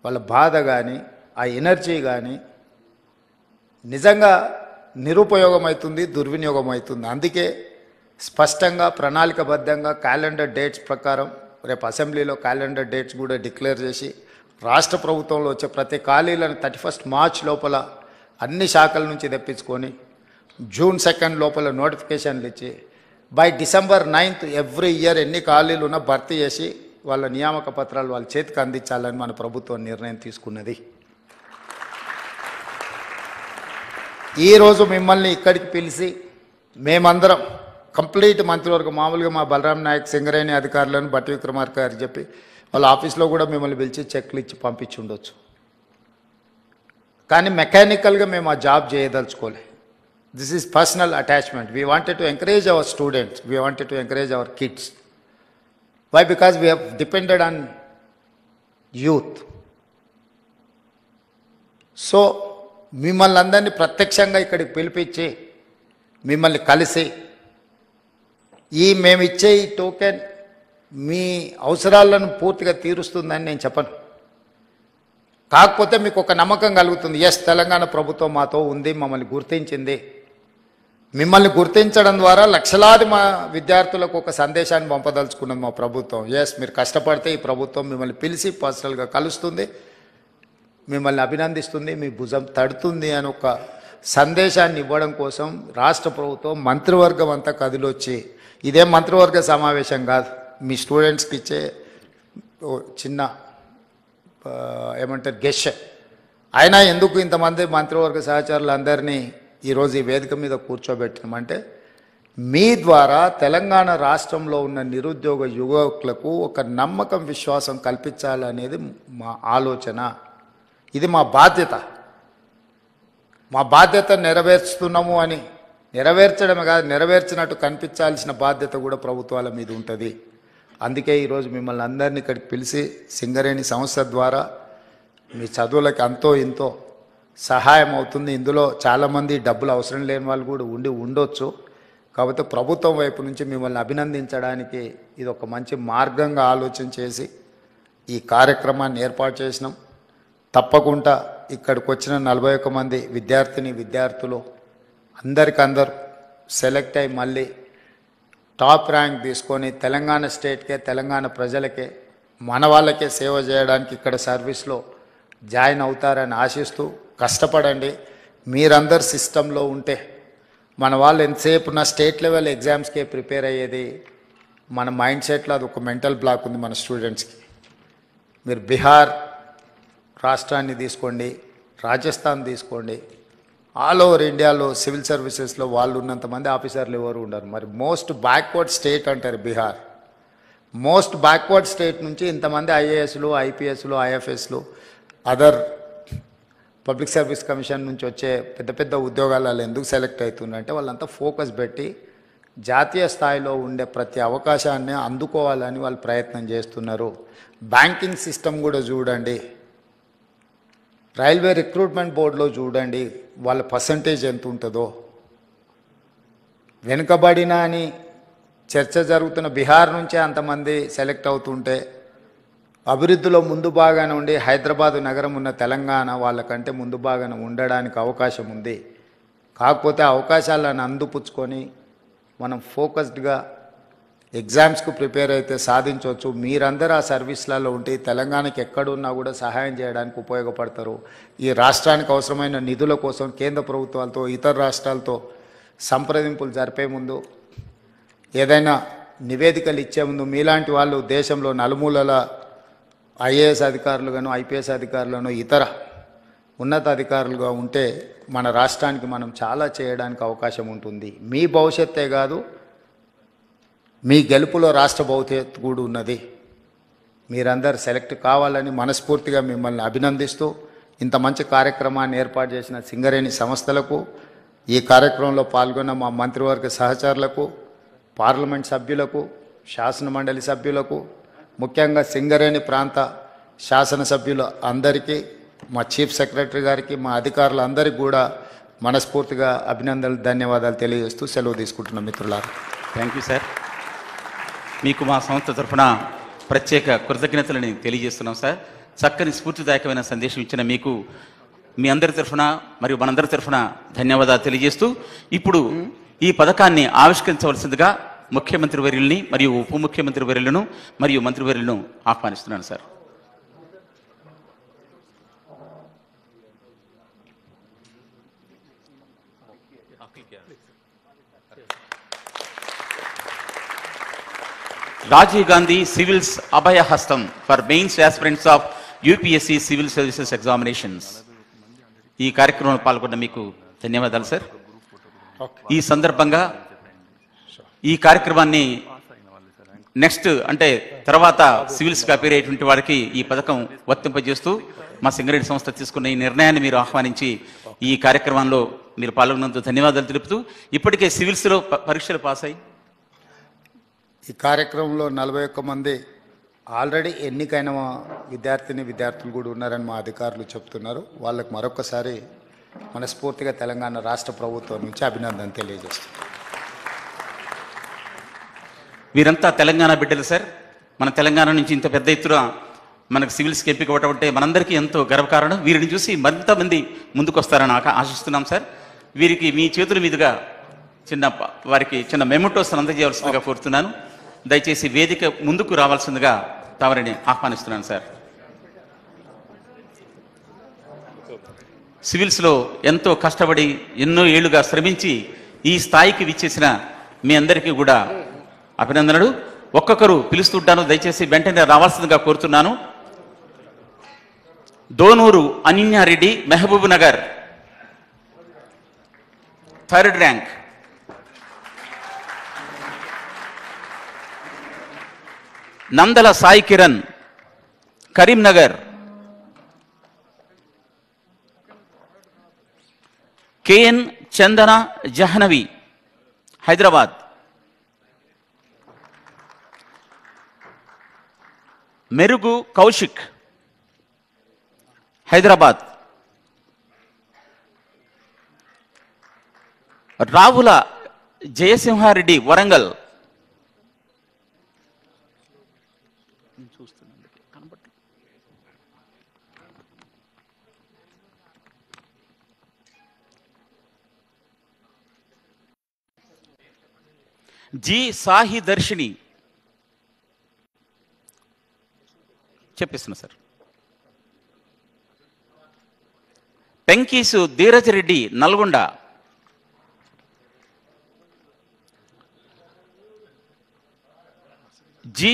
వాళ్ళ బాధ కానీ, ఆ ఎనర్జీ కానీ నిజంగా నిరుపయోగం అవుతుంది, దుర్వినియోగం అవుతుంది. అందుకే స్పష్టంగా, ప్రణాళికబద్ధంగా క్యాలెండర్ డేట్స్ ప్రకారం రేపు అసెంబ్లీలో క్యాలెండర్ డేట్స్ కూడా డిక్లేర్ చేసి రాష్ట్ర ప్రభుత్వంలో వచ్చే ప్రతి ఖాళీలను 31 మార్చ్ లోపల అన్ని శాఖల నుంచి తెప్పించుకొని జూన్ 2 లోపల నోటిఫికేషన్లు ఇచ్చి by December 9th every year ఎన్ని ఖాళీలు ఉన్నా భర్తీ చేసి వాళ్ళ నియామక పత్రాలు వాళ్ళ చేతికి అందించాలని మన ప్రభుత్వం నిర్ణయం తీసుకున్నది. ఈరోజు మిమ్మల్ని ఇక్కడికి పిలిచి మేమందరం కంప్లీట్ మంత్రివర్గం, మామూలుగా మా బలరాం నాయక్, సింగరేణి అధికారులను బట్టి విక్రమార్క గారు చెప్పి వాళ్ళ ఆఫీస్లో కూడా మిమ్మల్ని పిలిచి చెక్లు ఇచ్చి పంపించి ఉండొచ్చు. కానీ మెకానికల్గా మేము ఆ జాబ్ చేయదలుచుకోలే. This is personal attachment. We wanted to encourage our students, we wanted to encourage our kids. Why? Because we have depended on youth. So మిమ్మల్ని అందరినీ ప్రత్యక్షంగా ఇక్కడికి పిలిపించి మిమ్మల్ని కలిసి మేము ఇచ్చే ఈ టోకెన్ మీ అవసరాలను పూర్తిగా తీరుస్తుందని నేను చెప్పను. కాకపోతే మీకు ఒక నమ్మకం కలుగుతుంది, ఎస్ తెలంగాణ ప్రభుత్వం మాతో ఉంది, మమ్మల్ని గుర్తించింది. మిమ్మల్ని గుర్తించడం ద్వారా లక్షలాది మా విద్యార్థులకు ఒక సందేశాన్ని పంపదలుచుకున్నది మా ప్రభుత్వం. ఎస్ మీరు కష్టపడితే ఈ ప్రభుత్వం మిమ్మల్ని పిలిచి పర్సనల్గా కలుస్తుంది, మిమ్మల్ని అభినందిస్తుంది, మీ భుజం తడుతుంది అని ఒక సందేశాన్ని ఇవ్వడం కోసం రాష్ట్ర ప్రభుత్వం మంత్రివర్గం అంతా కదిలొచ్చి, ఇదే మంత్రివర్గ సమావేశం కాదు, మీ స్టూడెంట్స్కి ఇచ్చే చిన్న ఏమంటారు గెస్ట్. అయినా ఎందుకు ఇంతమంది మంత్రివర్గ సహచరులందరినీ ఈరోజు ఈ వేదిక మీద కూర్చోబెట్టినామంటే మీ ద్వారా తెలంగాణ రాష్ట్రంలో ఉన్న నిరుద్యోగ యువకులకు ఒక నమ్మకం, విశ్వాసం కల్పించాలనేది మా ఆలోచన. ఇది మా బాధ్యత. మా బాధ్యత నెరవేర్చుతున్నాము అని నెరవేర్చడమే కాదు, నెరవేర్చినట్టు కనిపించాల్సిన బాధ్యత కూడా ప్రభుత్వాల మీద ఉంటుంది. అందుకే ఈరోజు మిమ్మల్ని అందరినీ ఇక్కడికి పిలిచి సింగరేణి సంస్థ ద్వారా మీ చదువులకి అంతో ఇంతో సహాయం అవుతుంది. ఇందులో చాలామంది డబ్బులు అవసరం లేని వాళ్ళు కూడా ఉండొచ్చు. కాబట్టి ప్రభుత్వం వైపు నుంచి మిమ్మల్ని అభినందించడానికి ఇది ఒక మంచి మార్గంగా ఆలోచన చేసి ఈ కార్యక్రమాన్ని ఏర్పాటు చేసినాం. తప్పకుండా ఇక్కడికి వచ్చిన 41 మంది విద్యార్థులు అందరికందరూ సెలెక్ట్ అయ్యి మళ్ళీ టాప్ ర్యాంక్ తీసుకొని తెలంగాణ స్టేట్కే, తెలంగాణ ప్రజలకే, మన వాళ్ళకే సేవ చేయడానికి ఇక్కడ సర్వీస్లో జాయిన్ అవుతారని ఆశిస్తూ కష్టపడండి. మీరందరు సిస్టంలో ఉంటే మన వాళ్ళు ఎంతసేపు నా స్టేట్ లెవెల్ ఎగ్జామ్స్కే ప్రిపేర్ అయ్యేది మన మైండ్ సెట్లో అది ఒక మెంటల్ బ్లాక్ ఉంది మన స్టూడెంట్స్కి. మీరు బీహార్ రాష్ట్రాన్ని తీసుకోండి, రాజస్థాన్ తీసుకోండి, ఆల్ ఓవర్ ఇండియాలో సివిల్ సర్వీసెస్లో వాళ్ళు ఉన్నంతమంది ఆఫీసర్లు ఎవరు ఉండరు. మరి మోస్ట్ బ్యాక్వర్డ్ స్టేట్ అంటారు బీహార్. మోస్ట్ బ్యాక్వర్డ్ స్టేట్ నుంచి ఇంతమంది ఐఏఎస్లు, ఐపీఎస్లు, ఐఎఫ్ఎస్లు, అదర్ పబ్లిక్ సర్వీస్ కమిషన్ నుంచి వచ్చే పెద్ద పెద్ద ఉద్యోగాలలో ఎందుకు సెలెక్ట్ అవుతుందంటే వాళ్ళంతా ఫోకస్ పెట్టి జాతీయ స్థాయిలో ఉండే ప్రతి అవకాశాన్ని అందుకోవాలని వాళ్ళు ప్రయత్నం చేస్తున్నారు. బ్యాంకింగ్ సిస్టమ్ కూడా చూడండి, రైల్వే రిక్రూట్మెంట్ బోర్డులో చూడండి వాళ్ళ పర్సంటేజ్ ఎంత ఉంటుందో. వెనుకబడిన అని చర్చ జరుగుతున్న బీహార్ నుంచే అంతమంది సెలెక్ట్ అవుతుంటే అభివృద్ధిలో ముందు భాగాన ఉండి హైదరాబాదు నగరం ఉన్న తెలంగాణ వాళ్ళకంటే ముందు భాగాన ఉండడానికి అవకాశం ఉంది. కాకపోతే అవకాశాలను అందిపుచ్చుకొని మనం ఫోకస్డ్గా ఎగ్జామ్స్కు ప్రిపేర్ అయితే సాధించవచ్చు. మీరందరూ ఆ సర్వీస్లలో ఉంటే తెలంగాణకి ఎక్కడున్నా కూడా సహాయం చేయడానికి ఉపయోగపడతారు. ఈ రాష్ట్రానికి అవసరమైన నిధుల కోసం కేంద్ర ప్రభుత్వాలతో, ఇతర రాష్ట్రాలతో సంప్రదింపులు జరిపే ముందు, ఏదైనా నివేదికలు ఇచ్చే ముందు మీలాంటి వాళ్ళు దేశంలో నలుమూలల ఐఏఎస్ అధికారులుగాను, ఐపీఎస్ అధికారులను, ఇతర ఉన్నత అధికారులుగా ఉంటే మన రాష్ట్రానికి మనం చాలా చేయడానికి అవకాశం ఉంటుంది. మీ భవిష్యత్తే కాదు, మీ గెలుపులో రాష్ట్ర భవిష్యత్తు కూడా ఉన్నది. మీరందరూ సెలెక్ట్ కావాలని మనస్ఫూర్తిగా మిమ్మల్ని అభినందిస్తూ ఇంత మంచి కార్యక్రమాన్ని ఏర్పాటు చేసిన సింగరేణి సంస్థలకు, ఈ కార్యక్రమంలో పాల్గొన్న మా మంత్రివర్గ సహచరులకు, పార్లమెంట్ సభ్యులకు, శాసనమండలి సభ్యులకు, ముఖ్యంగా సింగరేణి ప్రాంత శాసనసభ్యులు అందరికీ, మా చీఫ్ సెక్రటరీ గారికి, మా అధికారులందరికీ కూడా మనస్ఫూర్తిగా అభినందనలు, ధన్యవాదాలు తెలియజేస్తూ సెలవు తీసుకుంటున్నాం మిత్రులారా. Thank you sir. మీకు మా సంస్థ తరఫున ప్రత్యేక కృతజ్ఞతలని తెలియజేస్తున్నాం సార్. చక్కని స్ఫూర్తిదాయకమైన సందేశం ఇచ్చిన మీకు మీ అందరి తరఫున మరియు మనందరి తరఫున ధన్యవాదాలు తెలియజేస్తూ ఇప్పుడు ఈ పథకాన్ని ఆవిష్కరించవలసిందిగా ముఖ్యమంత్రి వర్యుల్ని మరియు ఉప ముఖ్యమంత్రి వర్యులను మరియు మంత్రివర్యులను ఆహ్వానిస్తున్నాను సార్. రాజీవ్ గాంధీ సివిల్స్ అభయ హస్తం for mains aspirants of UPSC civil services examinations. ఈ కార్యక్రమంలో పాల్గొన్న మీకు ధన్యవాదాలు సార్. ఈ సందర్భంగా ఈ కార్యక్రమాన్ని నెక్స్ట్ అంటే తర్వాత సివిల్స్గా అపేర్ అయ్యేటువంటి వారికి ఈ పథకం వర్తింపజేస్తూ మా సింగరేణి సంస్థ తీసుకున్న ఈ నిర్ణయాన్ని మీరు ఆహ్వానించి ఈ కార్యక్రమంలో మీరు పాల్గొన్నందుకు ధన్యవాదాలు తెలుపుతూ, ఇప్పటికే సివిల్స్లో పరీక్షలు పాస్ అయ్యి ఈ కార్యక్రమంలో 41 మంది ఆల్రెడీ ఎన్నికైన విద్యార్థులు కూడా ఉన్నారని మా అధికారులు చెప్తున్నారు. వాళ్ళకు మరొకసారి మనస్ఫూర్తిగా తెలంగాణ రాష్ట్ర ప్రభుత్వం నుంచి అభినందన తెలియజేస్తున్నాం. వీరంతా తెలంగాణ బిడ్డలు సార్. మన తెలంగాణ నుంచి ఇంత పెద్ద ఎత్తున మనకు సివిల్స్కి ఎంపిక అవ్వటం అంటే మనందరికీ ఎంతో గర్వకారణం. వీరిని చూసి మరింత మంది ముందుకు వస్తారని ఆశిస్తున్నాం సార్. వీరికి మీ చేతుల మీదుగా వారికి చిన్న మెమోటోస్ అందజేయవలసిందిగా కోరుతున్నాను. దయచేసి వేదిక ముందుకు రావాల్సిందిగా తమరిని ఆహ్వానిస్తున్నాను సార్. సివిల్స్లో ఎంతో కష్టపడి ఎన్నో ఏళ్లుగా శ్రమించి ఈ స్థాయికి విచ్చేసిన మీ అందరికీ కూడా అభినందనలు. ఒక్కొక్కరు పిలుస్తుంటాను, దయచేసి వెంటనే రావాల్సిందిగా కోరుతున్నాను. Donuru Ananya Reddy, Mahabubnagar, 3rd rank. Nandala Sai Kiran, Karimnagar. KN Chandana Jahnavi, Hyderabad. Merugu Kaushik, Hyderabad. Ravula Jayasimha Reddy, Warangal. G Sahi Darshini, చెప్పిస్తున్నా sir. Penkeesu Dheeraj Reddy, Nalgonda. G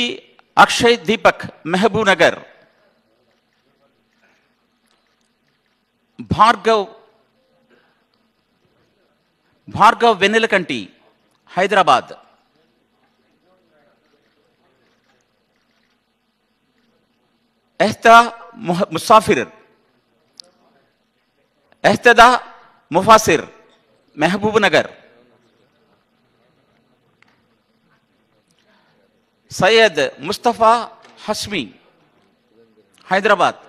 Akshay Deepak, Mahabubnagar. Bhargav Vennelakanti, Hyderabad. Ehtada Mufassir, Mahabubnagar. Syed Mustafa Hashmi, Hyderabad.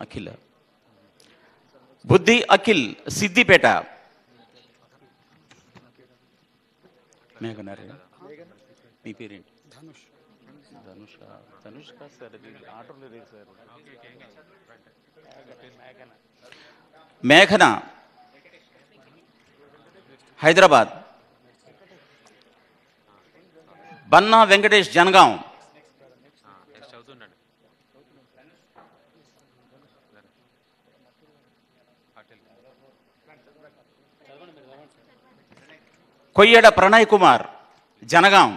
Akhil, Buddhi Akhil, Siddipet. మేఘనారే, మీ పేరేంటి? ధనుష్ కాదు సార్, ఆర్డర్లో లేదు సార్. మేఘన, హైదరాబాద్. బన్నా వెంకటేష్, జనగాం. కొయ్యడ ప్రణయ్ కుమార్, జనగాం.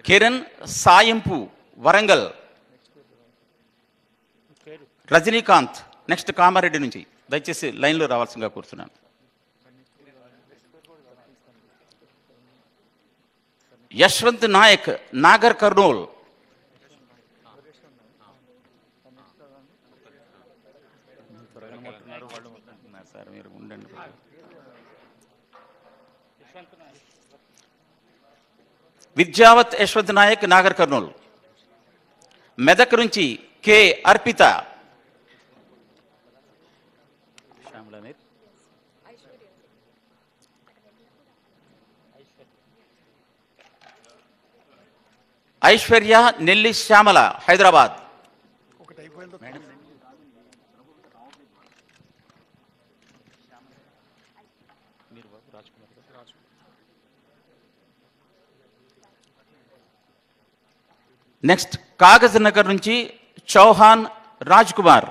కిరణ్ సాయంపు, వరంగల్. రజనీకాంత్, నెక్స్ట్ కామారెడ్డి నుంచి. దయచేసి లైన్లో రావాల్సిందిగా కోరుతున్నాను. యశ్వంత్ నాయక్, నాగర్ కర్నూల్. విద్యావత్ యశ్వంత్ నాయక్, నాగర్ కర్నూల్. మెదక్ నుంచి కె అర్పిత. ఐశ్వర్య నెల్లి శ్యామల, హైదరాబాద్. నెక్స్ట్ కాగజ్ నగర్ నుంచి చౌహాన్ రాజ్ కుమార్.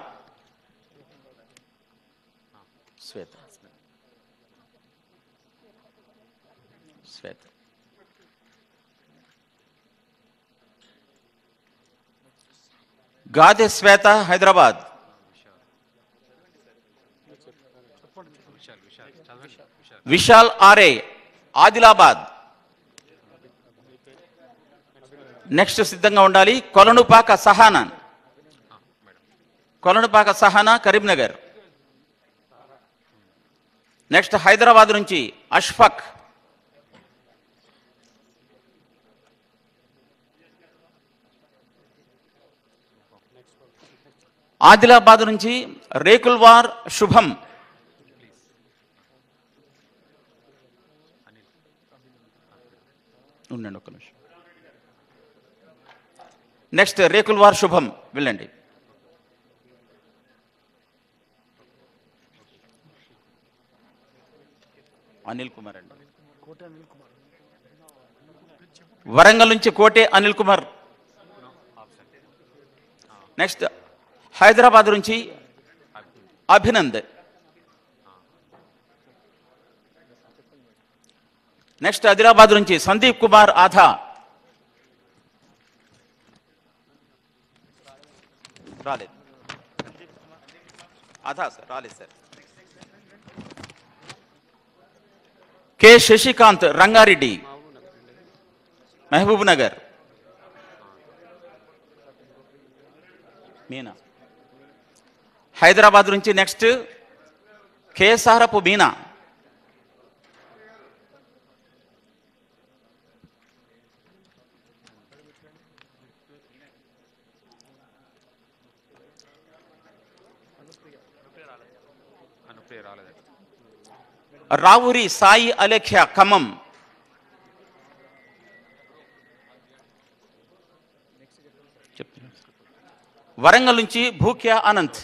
శ్వేత శ్వేత గాదె శ్వేత, హైదరాబాద్. విశాల్ ఆర్ఏ, ఆదిలాబాద్. నెక్స్ట్ సిద్ధంగా ఉండాలి. కొలనుపాక సహానా, కొలనుపాక సహానా, కరీంనగర్. నెక్స్ట్ హైదరాబాద్ నుంచి అష్ఫక్. ఆదిలాబాద్ నుంచి రేకుల్వార్ శుభం. ఉండండి ఒక్క నిమిషం. నెక్స్ట్ రేకుల్వార్ శుభం, వెళ్ళండి. అనిల్ కుమార్ అండి. వరంగల్ నుంచి కోటే అనిల్ కుమార్. నెక్స్ట్ హైదరాబాద్ నుంచి అభినంద్. నెక్స్ట్ ఆదిలాబాద్ నుంచి సందీప్ కుమార్ ఆధా. రాలేదు ఆధా సార్, రాలేదు సార్. కె శశికాంత్, రంగారెడ్డి, మహబూబ్ నగర్. మీనా, హైదరాబాద్ నుంచి నెక్స్ట్ కేసారపు మీనా. రావురి సాయి అలేఖ్య, ఖమ్మం. వరంగల్ నుంచి భూక్యా అనంత్.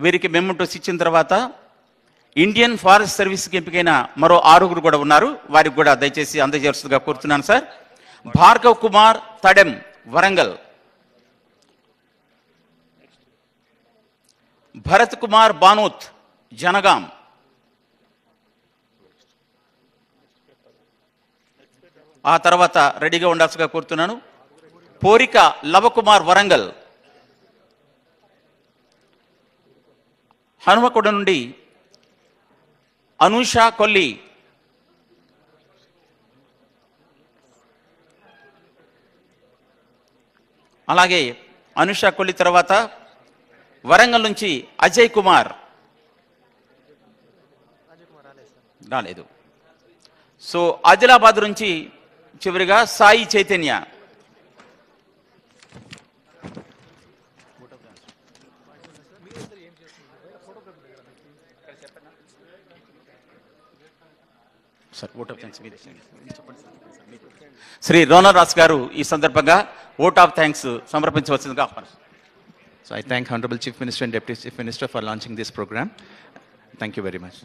వీరికి మెమోటోస్ ఇచ్చిన తర్వాత ఇండియన్ ఫారెస్ట్ సర్వీస్కి ఎంపికైన మరో 6 కూడా ఉన్నారు. వారికి కూడా దయచేసి అందజేస్తుగా కోరుతున్నాను సార్. భార్గవ్ కుమార్ తడెం, వరంగల్. భరత్ కుమార్ బానోత్, జనగాం. ఆ తర్వాత రెడీగా ఉండాల్సిగా కోరుతున్నాను. పోరిక లవకుమార్, వరంగల్. హనుమకొండ నుండి అనూష కొల్లి. అలాగే అనూష కొల్లి తర్వాత వరంగల్ నుంచి అజయ్ కుమార్. రాలేదు. సో ఆదిలాబాద్ నుంచి చివరిగా సాయి చైతన్య. శ్రీ రోనల్ రాస్ గారు ఈ సందర్భంగా ఓట్ ఆఫ్ థ్యాంక్స్ సమర్పించవలసిందిగా ఆహ్వానం. So I thank Honorable Chief Minister and Deputy Chief Minister for launching this program. Thank you very much.